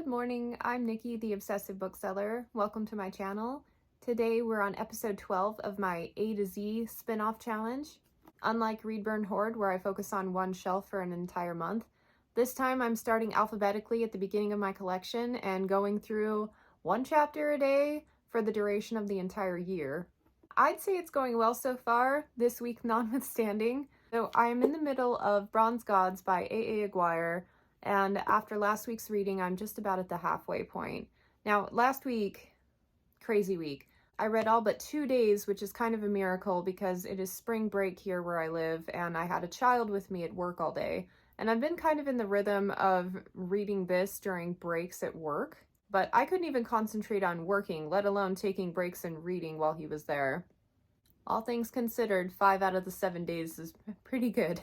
Good morning, I'm Nikki, the Obsessive Bookseller. Welcome to my channel. Today we're on episode 12 of my A to Z spin-off challenge. Unlike Read, Burn, Hoard, where I focus on one shelf for an entire month, this time I'm starting alphabetically at the beginning of my collection and going through one chapter a day for the duration of the entire year. I'd say it's going well so far, this week notwithstanding. So I am in the middle of Bronze Gods by A.A. Aguirre, and after last week's reading, I'm just about at the halfway point. Now, last week, crazy week, I read all but 2 days, which is kind of a miracle because it is spring break here where I live, and I had a child with me at work all day. And I've been kind of in the rhythm of reading this during breaks at work, but I couldn't even concentrate on working, let alone taking breaks and reading while he was there. All things considered, 5 out of the 7 days is pretty good.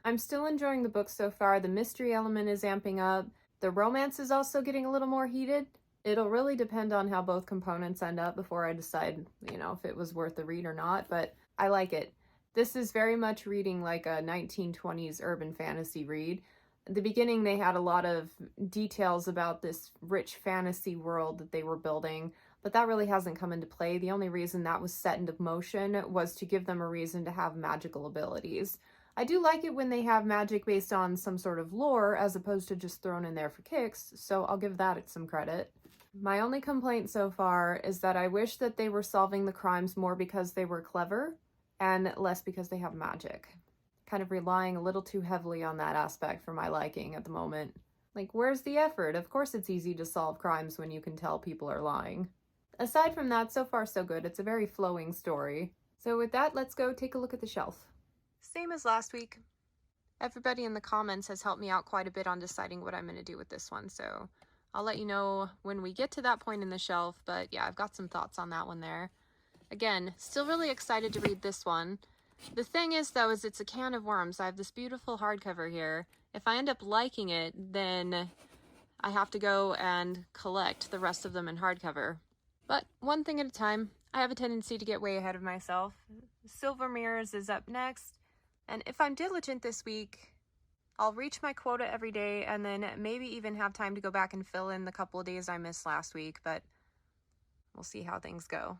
I'm still enjoying the book so far. The mystery element is amping up. The romance is also getting a little more heated. It'll really depend on how both components end up before I decide, if it was worth the read or not, but I like it. This is very much reading like a 1920s urban fantasy read. At the beginning, they had a lot of details about this rich fantasy world that they were building, but that really hasn't come into play. The only reason that was set into motion was to give them a reason to have magical abilities. I do like it when they have magic based on some sort of lore as opposed to just thrown in there for kicks, so I'll give that some credit. My only complaint so far is that I wish that they were solving the crimes more because they were clever and less because they have magic. Kind of relying a little too heavily on that aspect for my liking at the moment. Like, where's the effort? Of course it's easy to solve crimes when you can tell people are lying. Aside from that, so far so good. It's a very flowing story. So with that, let's go take a look at the shelf. Same as last week. Everybody in the comments has helped me out quite a bit on deciding what I'm going to do with this one, so I'll let you know when we get to that point in the shelf, but yeah, I've got some thoughts on that one there. Again, still really excited to read this one. The thing is, though, is it's a can of worms. I have this beautiful hardcover here. If I end up liking it, then I have to go and collect the rest of them in hardcover. But one thing at a time. I have a tendency to get way ahead of myself. Silver Mirrors is up next. And if I'm diligent this week, I'll reach my quota every day and then maybe even have time to go back and fill in the couple of days I missed last week, but we'll see how things go.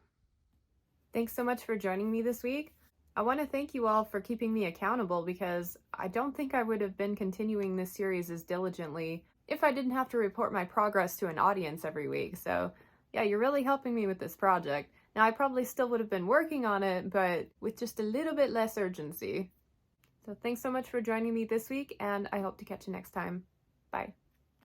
Thanks so much for joining me this week. I want to thank you all for keeping me accountable because I don't think I would have been continuing this series as diligently if I didn't have to report my progress to an audience every week. So yeah, you're really helping me with this project. Now, I probably still would have been working on it, but with just a little bit less urgency. So thanks so much for joining me this week, and I hope to catch you next time. Bye.